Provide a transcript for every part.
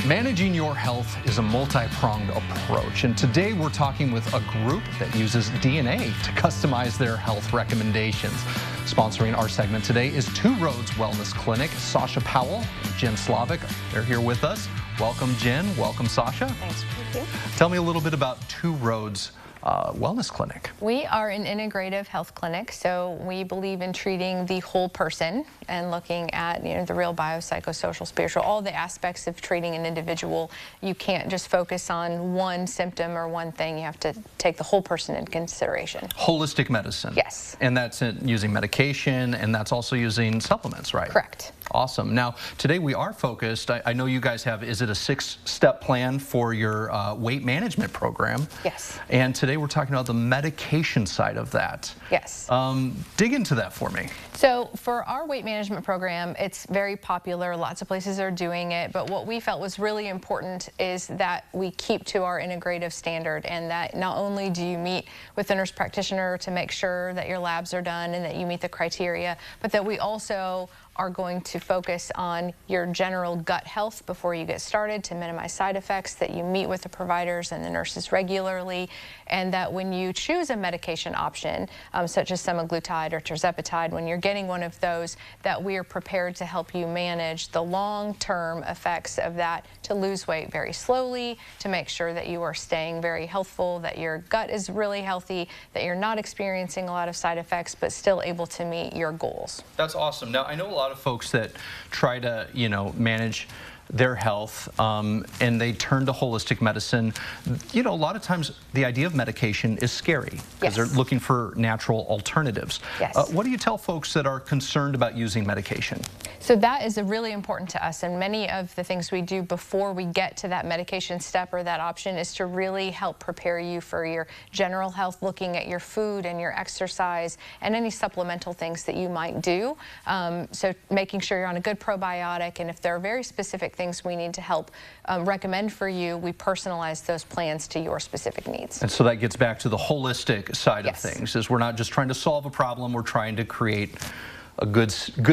Managing your health is a multi-pronged approach, and today we're talking with a group that uses DNA to customize their health recommendations. Sponsoring our segment today is Two Roads Wellness Clinic. Sasha Powell and Jen Slavic, they're here with us. Welcome, Jen. Welcome, Sasha. Thanks. Thank you. Tell me a little bit about Two Roads Wellness Clinic. We are an integrative health clinic, so we believe in treating the whole person and looking at the real biopsychosocial, spiritual, all the aspects of treating an individual. You can't just focus on one symptom or one thing. You have to take the whole person into consideration. Holistic medicine. Yes. And that's using medication, and that's also using supplements, right? Correct. Awesome. Now, today we are focused, I know you guys have, is it a 6-step plan for your weight management program? Yes. And today we're talking about the medication side of that. Yes. Dig into that for me. So for our weight management program, it's very popular. Lots of places are doing it. But what we felt was really important is that we keep to our integrative standard, and that not only do you meet with the nurse practitioner to make sure that your labs are done and that you meet the criteria, but that we also are going to focus on your general gut health before you get started to minimize side effects, that you meet with the providers and the nurses regularly, and that when you choose a medication option, such as semaglutide or tirzepatide, when you're getting one of those, that we are prepared to help you manage the long-term effects of that, to lose weight very slowly, to make sure that you are staying very healthful, that your gut is really healthy, that you're not experiencing a lot of side effects, but still able to meet your goals. That's awesome. Now, I know a lot of folks that try to, manage their health and they turn to holistic medicine. A lot of times the idea of medication is scary because they're looking for natural alternatives. Yes. What do you tell folks that are concerned about using medication? So that is really important to us, and many of the things we do before we get to that medication step or that option is to really help prepare you for your general health, looking at your food and your exercise and any supplemental things that you might do. So making sure you're on a good probiotic, and if there are very specific things we need to help recommend for you, we personalize those plans to your specific needs. And so that gets back to the holistic side of Yes. things, is we're not just trying to solve a problem, we're trying to create a good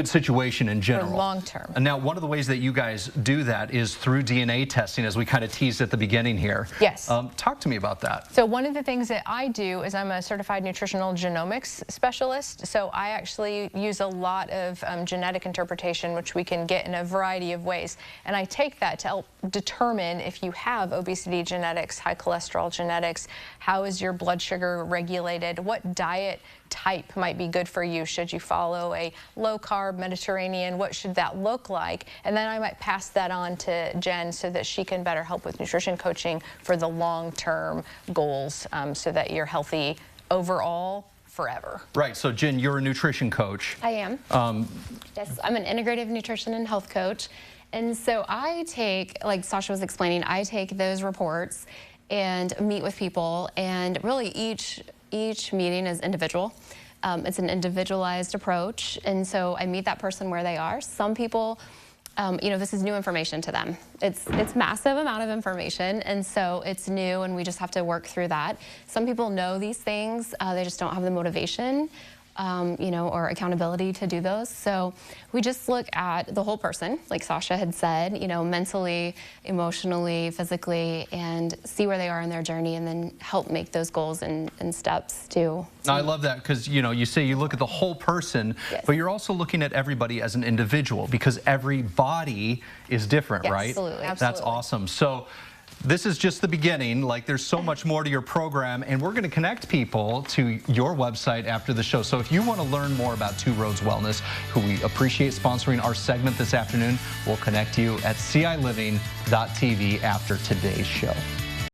situation in general. For long term. And now one of the ways that you guys do that is through DNA testing, as we kind of teased at the beginning here. Yes. Talk to me about that. So one of the things that I do is I'm a certified nutritional genomics specialist. So I actually use a lot of genetic interpretation, which we can get in a variety of ways. And I take that to help determine if you have obesity genetics, high cholesterol genetics, how is your blood sugar regulated, what diet type might be good for you. Should you follow a low-carb Mediterranean? What should that look like? And then I might pass that on to Jen so that she can better help with nutrition coaching for the long-term goals, so that you're healthy overall forever. Right, so Jen, you're a nutrition coach. I am. Yes, I'm an integrative nutrition and health coach. And so I take, like Sasha was explaining, I take those reports and meet with people, and really each meeting is individual. It's an individualized approach, and so I meet that person where they are. Some people, this is new information to them. It's massive amount of information, and so it's new, and we just have to work through that. Some people know these things, they just don't have the motivation, or accountability to do those. So we just look at the whole person, like Sasha had said, mentally, emotionally, physically, and see where they are in their journey, and then help make those goals and steps too. Now, I love that because, you say you look at the whole person, Yes. but you're also looking at everybody as an individual because every body is different, Yes, right? absolutely. That's Absolutely. awesome. So this is just the beginning. Like, there's so much more to your program, and we're going to connect people to your website after the show. So if you want to learn more about Two Roads Wellness, who we appreciate sponsoring our segment this afternoon, we'll connect you at CILiving.tv after today's show.